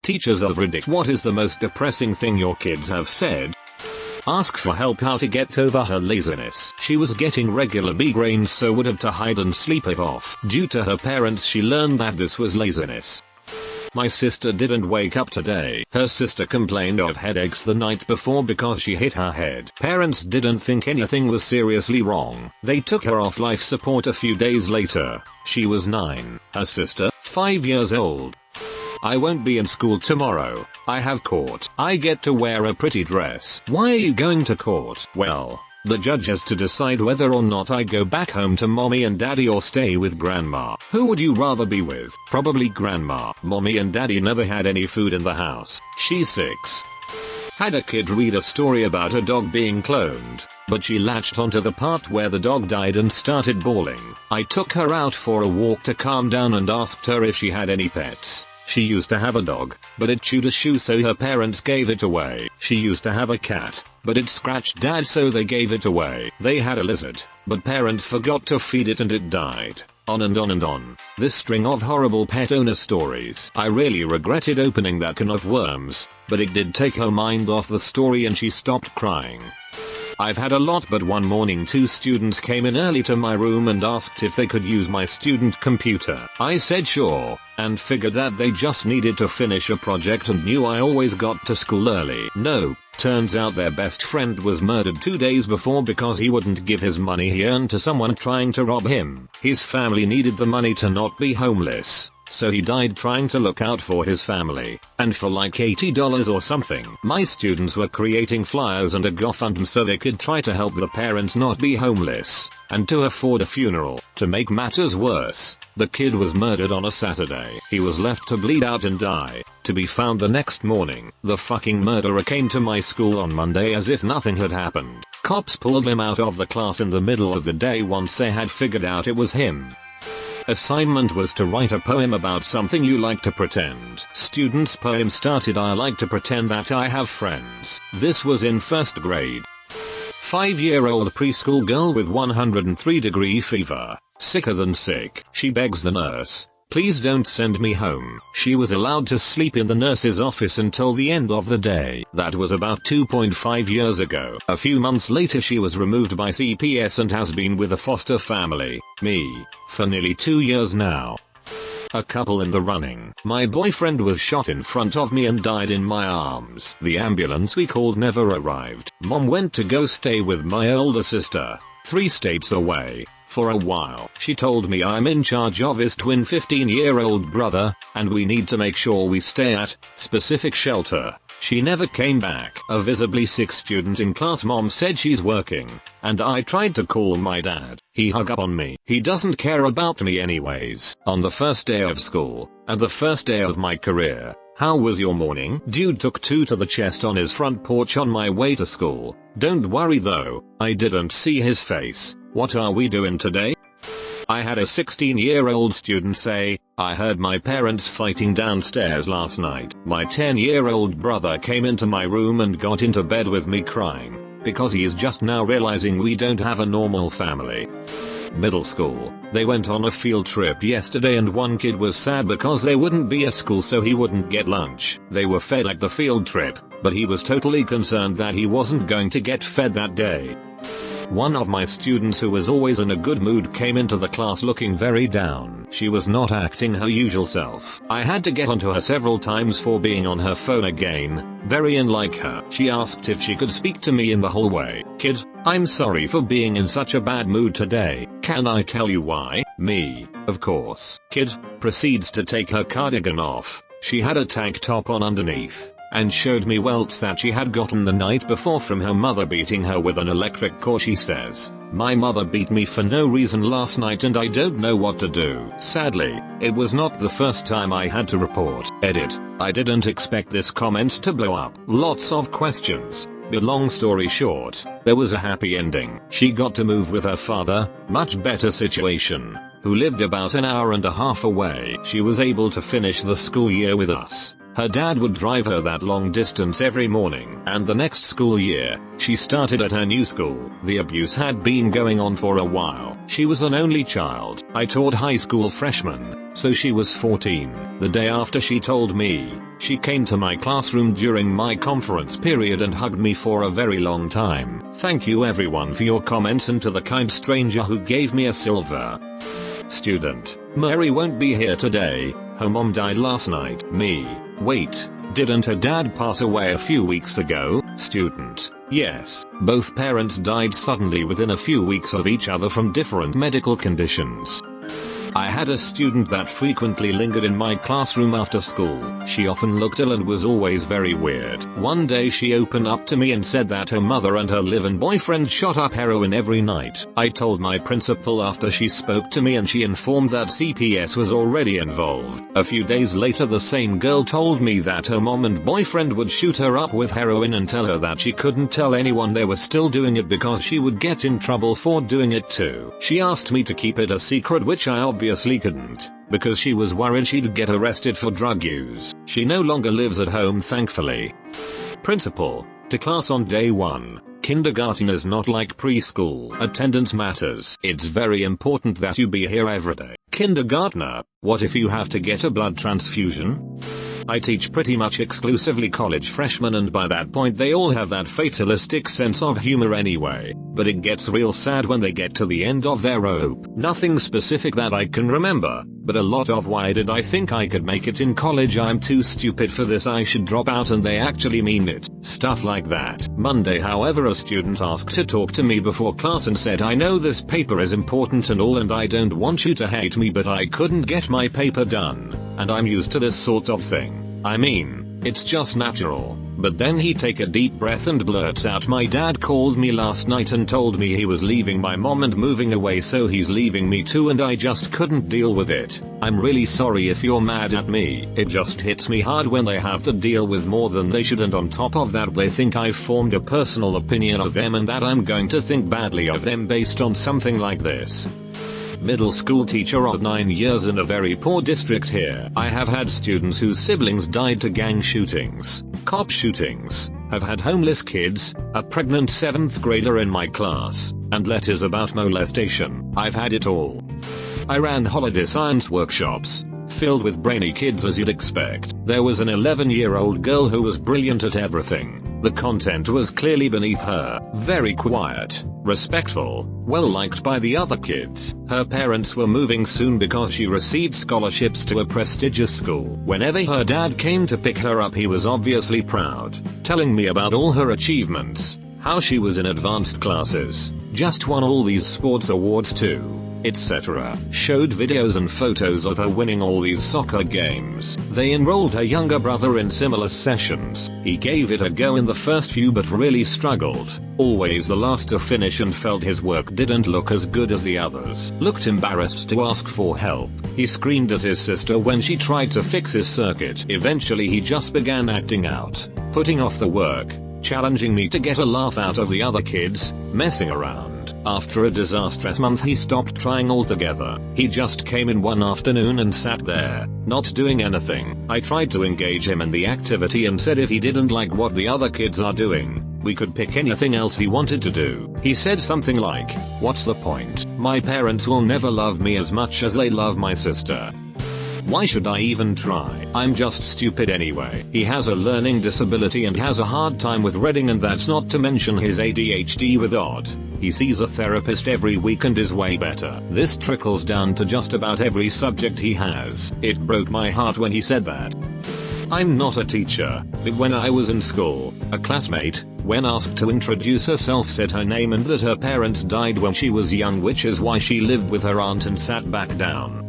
Teachers of Reddit, what is the most depressing thing your kids have said? Ask for help how to get over her laziness. She was getting regular migraines, so would have to hide and sleep it off. Due to her parents, she learned that this was laziness. My sister didn't wake up today. Her sister complained of headaches the night before because she hit her head. Parents didn't think anything was seriously wrong. They took her off life support a few days later. She was 9. Her sister, 5 years old. I won't be in school tomorrow. I have court. I get to wear a pretty dress. Why are you going to court? Well, the judge has to decide whether or not I go back home to mommy and daddy or stay with grandma. Who would you rather be with? Probably grandma. Mommy and daddy never had any food in the house. She's 6. Had a kid read a story about a dog being cloned, but she latched onto the part where the dog died and started bawling. I took her out for a walk to calm down and asked her if she had any pets. She used to have a dog, but it chewed a shoe, so her parents gave it away. She used to have a cat, but it scratched dad, so they gave it away. They had a lizard, but parents forgot to feed it and it died. On and on and on. This string of horrible pet owner stories. I really regretted opening that can of worms, but it did take her mind off the story and she stopped crying. I've had a lot, but one morning 2 students came in early to my room and asked if they could use my student computer. I said sure, and figured that they just needed to finish a project and knew I always got to school early. No, turns out their best friend was murdered 2 days before because he wouldn't give his money he earned to someone trying to rob him. His family needed the money to not be homeless, so he died trying to look out for his family, and for like $80 or something. My students were creating flyers and a GoFundMe so they could try to help the parents not be homeless, and to afford a funeral. To make matters worse, the kid was murdered on a Saturday. He was left to bleed out and die, to be found the next morning. The fucking murderer came to my school on Monday as if nothing had happened. Cops pulled him out of the class in the middle of the day once they had figured out it was him. Assignment was to write a poem about something you like to pretend. Student's poem started, I like to pretend that I have friends. This was in 1st grade. 5-year-old preschool girl with 103-degree fever. Sicker than sick. She begs the nurse, please don't send me home. She was allowed to sleep in the nurse's office until the end of the day. That was about 2.5 years ago. A few months later she was removed by CPS and has been with a foster family, me, for nearly 2 years now. A couple in the running. My boyfriend was shot in front of me and died in my arms. The ambulance we called never arrived. Mom went to go stay with my older sister, 3 states away, for a while. She told me I'm in charge of his twin 15-year-old brother, and we need to make sure we stay at specific shelter. She never came back. A visibly sick student in class mom said she's working, and I tried to call my dad. He hung up on me. He doesn't care about me anyways. On the first day of school, and the first day of my career, how was your morning? Dude took 2 to the chest on his front porch on my way to school. Don't worry though, I didn't see his face. What are we doing today? I had a 16-year-old student say, I heard my parents fighting downstairs last night. My 10-year-old brother came into my room and got into bed with me crying, because he is just now realizing we don't have a normal family. Middle school. They went on a field trip yesterday and one kid was sad because they wouldn't be at school so he wouldn't get lunch. They were fed at the field trip, but he was totally concerned that he wasn't going to get fed that day. One of my students who was always in a good mood came into the class looking very down. She was not acting her usual self. I had to get onto her several times for being on her phone again, very unlike her. She asked if she could speak to me in the hallway. Kid, I'm sorry for being in such a bad mood today. Can I tell you why? Me, of course. Kid proceeds to take her cardigan off. She had a tank top on underneath, and showed me welts that she had gotten the night before from her mother beating her with an electric cord. She says, my mother beat me for no reason last night and I don't know what to do. Sadly, it was not the first time I had to report. Edit. I didn't expect this comment to blow up. Lots of questions, but long story short, there was a happy ending. She got to move with her father, much better situation, who lived about an hour and a half away. She was able to finish the school year with us. Her dad would drive her that long distance every morning, and the next school year, she started at her new school. The abuse had been going on for a while. She was an only child. I taught high school freshmen, so she was 14. The day after she told me, she came to my classroom during my conference period and hugged me for a very long time. Thank you everyone for your comments and to the kind stranger who gave me a silver. Student. Mary won't be here today. Her mom died last night. Me. Wait, didn't her dad pass away a few weeks ago? Student. Yes, both parents died suddenly within a few weeks of each other from different medical conditions. I had a student that frequently lingered in my classroom after school. She often looked ill and was always very weird. One day she opened up to me and said that her mother and her live-in boyfriend shot up heroin every night. I told my principal after she spoke to me and she informed that CPS was already involved. A few days later the same girl told me that her mom and boyfriend would shoot her up with heroin and tell her that she couldn't tell anyone they were still doing it because she would get in trouble for doing it too. She asked me to keep it a secret, which I obviously couldn't, because she was worried she'd get arrested for drug use. She no longer lives at home, thankfully. Principal. To class on day 1. Kindergarten is not like preschool. Attendance matters. It's very important that you be here every day. Kindergartner. What if you have to get a blood transfusion? I teach pretty much exclusively college freshmen, and by that point they all have that fatalistic sense of humor anyway, but it gets real sad when they get to the end of their rope. Nothing specific that I can remember, but a lot of why did I think I could make it in college, I'm too stupid for this, I should drop out, and they actually mean it. Stuff like that. Monday, however, a student asked to talk to me before class and said, I know this paper is important and all and I don't want you to hate me, but I couldn't get my paper done, and I'm used to this sort of thing. I mean, it's just natural. But then he take a deep breath and blurts out, my dad called me last night and told me he was leaving my mom and moving away, so he's leaving me too, and I just couldn't deal with it. I'm really sorry if you're mad at me. It just hits me hard when they have to deal with more than they should, and on top of that they think I've formed a personal opinion of them and that I'm going to think badly of them based on something like this. Middle school teacher of 9 years in a very poor district here. I have had students whose siblings died to gang shootings, cop shootings, have had homeless kids, a pregnant 7th grader in my class, and letters about molestation. I've had it all. I ran holiday science workshops, filled with brainy kids as you'd expect. There was an 11-year-old girl who was brilliant at everything. The content was clearly beneath her, very quiet, respectful, well liked by the other kids. Her parents were moving soon because she received scholarships to a prestigious school. Whenever her dad came to pick her up, he was obviously proud, telling me about all her achievements, how she was in advanced classes, just won all these sports awards too, etc. Showed videos and photos of her winning all these soccer games. They enrolled her younger brother in similar sessions. He gave it a go in the first few but really struggled, always the last to finish, and felt his work didn't look as good as the others. Looked embarrassed to ask for help. He screamed at his sister when she tried to fix his circuit. Eventually he just began acting out, putting off the work, challenging me to get a laugh out of the other kids, messing around. After a disastrous month he stopped trying altogether. He just came in one afternoon and sat there, not doing anything. I tried to engage him in the activity and said if he didn't like what the other kids are doing, we could pick anything else he wanted to do. He said something like, "What's the point? My parents will never love me as much as they love my sister. Why should I even try? I'm just stupid anyway." He has a learning disability and has a hard time with reading, and that's not to mention his ADHD with odd. He sees a therapist every week and is way better. This trickles down to just about every subject he has. It broke my heart when he said that. I'm not a teacher, but when I was in school, a classmate, when asked to introduce herself, said her name and that her parents died when she was young, which is why she lived with her aunt and sat back down.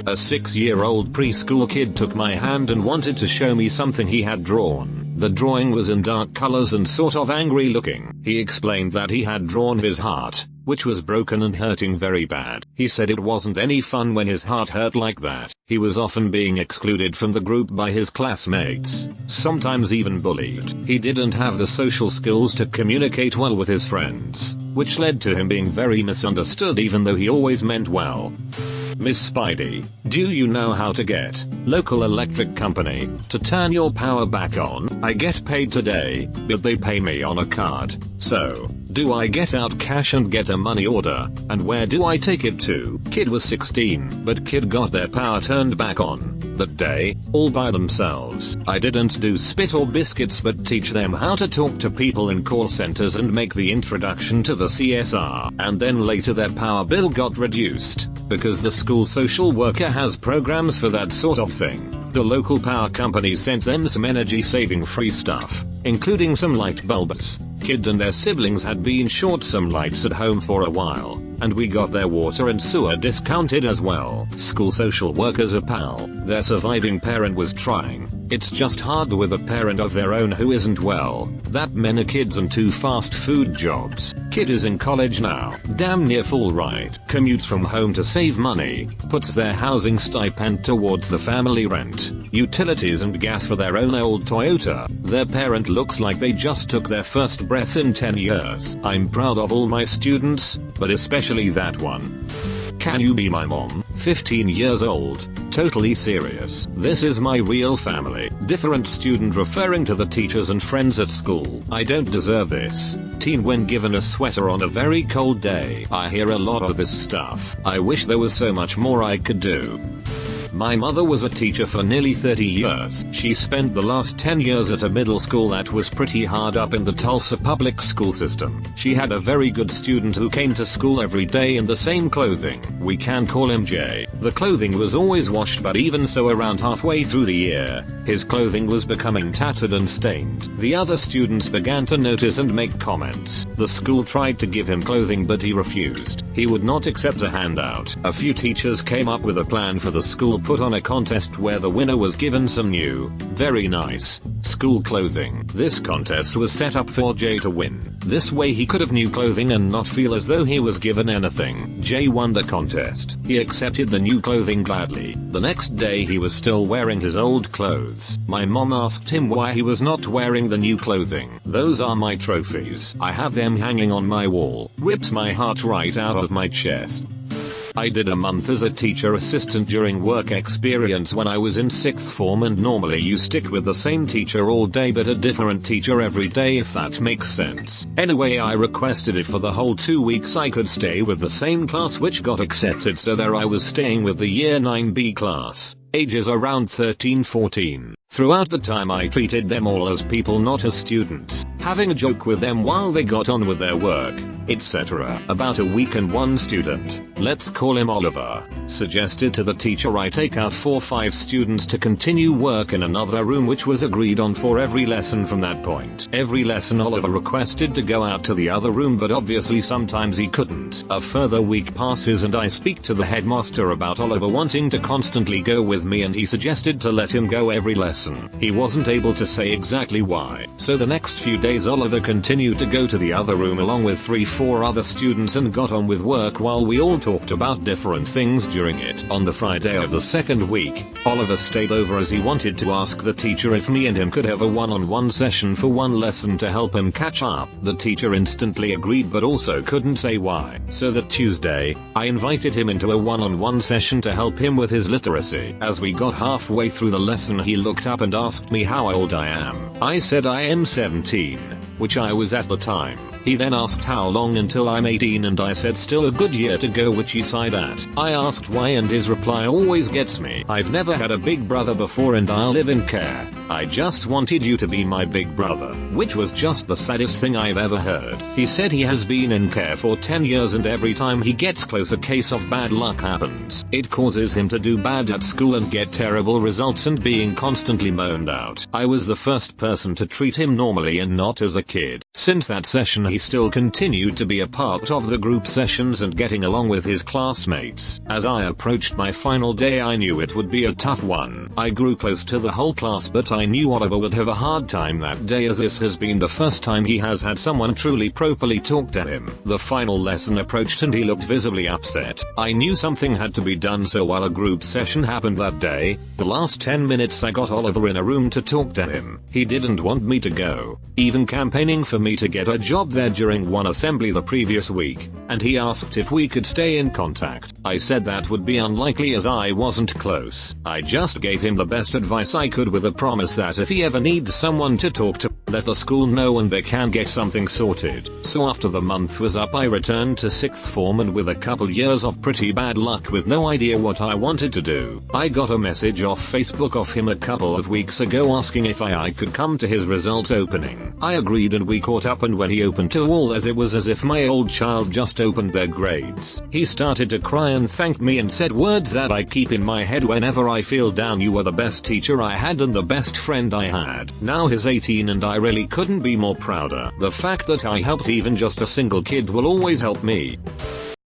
A 6-year-old preschool kid took my hand and wanted to show me something he had drawn. The drawing was in dark colors and sort of angry looking. He explained that he had drawn his heart, which was broken and hurting very bad. He said it wasn't any fun when his heart hurt like that. He was often being excluded from the group by his classmates, sometimes even bullied. He didn't have the social skills to communicate well with his friends, which led to him being very misunderstood even though he always meant well. Miss Spidey, do you know how to get local electric company to turn your power back on? I get paid today, but they pay me on a card. So, do I get out cash and get a money order? And where do I take it to? Kid was 16, but kid got their power turned back on that day, all by themselves. I didn't do spit or biscuits but teach them how to talk to people in call centers and make the introduction to the CSR. And then later their power bill got reduced, because the school social worker has programs for that sort of thing. The local power company sent them some energy saving free stuff, including some light bulbs. Kid and their siblings had been short some lights at home for a while, and we got their water and sewer discounted as well. School social workers are pal. Their surviving parent was trying. It's just hard with a parent of their own who isn't well. That many kids and 2 fast food jobs. Kid is in college now, damn near full ride. Commutes from home to save money. Puts their housing stipend towards the family rent, utilities and gas for their own old Toyota. Their parent looks like they just took their first breath in 10 years. I'm proud of all my students, but especially that one. Can you be my mom? 15 years old. Totally serious. This is my real family. Different student referring to the teachers and friends at school. I don't deserve this. Teen when given a sweater on a very cold day. I hear a lot of this stuff. I wish there was so much more I could do. My mother was a teacher for nearly 30 years. She spent the last 10 years at a middle school that was pretty hard up in the Tulsa public school system. She had a very good student who came to school every day in the same clothing. We can call him Jay. The clothing was always washed, but even so around halfway through the year, his clothing was becoming tattered and stained. The other students began to notice and make comments. The school tried to give him clothing but he refused. He would not accept a handout. A few teachers came up with a plan for the school, put on a contest where the winner was given some new, very nice, school clothing. This contest was set up for Jay to win. This way he could have new clothing and not feel as though he was given anything. Jay won the contest. He accepted the new clothing gladly. The next day he was still wearing his old clothes. My mom asked him why he was not wearing the new clothing. Those are my trophies. I have them hanging on my wall. Rips my heart right out of my chest. I did a month as a teacher assistant during work experience when I was in 6th form, and normally you stick with the same teacher all day but a different teacher every day, if that makes sense. Anyway, I requested it for the whole 2 weeks I could stay with the same class, which got accepted, so there I was staying with the year 9B class, ages around 13-14. Throughout the time I treated them all as people, not as students, having a joke with them while they got on with their work, etc. About a week and one student, let's call him Oliver, suggested to the teacher I take out 4 or 5 students to continue work in another room, which was agreed on for every lesson from that point. Every lesson Oliver requested to go out to the other room, but obviously sometimes he couldn't. A further week passes and I speak to the headmaster about Oliver wanting to constantly go with me, and he suggested to let him go every lesson. He wasn't able to say exactly why. So the next few days Oliver continued to go to the other room along with 3-4 other students and got on with work while we all talked about different things during it. On the Friday of the second week, Oliver stayed over as he wanted to ask the teacher if me and him could have a one-on-one session for one lesson to help him catch up. The teacher instantly agreed but also couldn't say why. So that Tuesday, I invited him into a one-on-one session to help him with his literacy. As we got halfway through the lesson, he looked up and asked me how old I am. I said I am 17, which I was at the time. He then asked how long until I'm 18, and I said still a good year to go, which he sighed at. I asked why, and his reply always gets me. I've never had a big brother before and I'll live in care. I just wanted you to be my big brother, which was just the saddest thing I've ever heard. He said he has been in care for 10 years and every time he gets close a case of bad luck happens. It causes him to do bad at school and get terrible results and being constantly moaned out. I was the first person to treat him normally and not as a kid. Since that session he still continued to be a part of the group sessions and getting along with his classmates. As I approached my final day I knew it would be a tough one. I grew close to the whole class, but I knew Oliver would have a hard time that day, as this has been the first time he has had someone truly properly talk to him. The final lesson approached and he looked visibly upset. I knew something had to be done, so while a group session happened that day, the last 10 minutes I got Oliver in a room to talk to him. He didn't want me to go, even campaigning for me to get a job there there during one assembly the previous week, and he asked if we could stay in contact. I said that would be unlikely as I wasn't close. I just gave him the best advice I could with a promise that if he ever needs someone to talk to, let the school know and they can get something sorted. So after the month was up I returned to 6th form, and with a couple years of pretty bad luck with no idea what I wanted to do, I got a message off Facebook off him a couple of weeks ago asking if I could come to his results opening. I agreed and we caught up, and when he opened to all, as it was as if my old child just opened their grades. He started to cry and thanked me and said words that I keep in my head whenever I feel down. You were the best teacher I had and the best friend I had. Now he's 18 and I really couldn't be more prouder. The fact that I helped even just a single kid will always help me.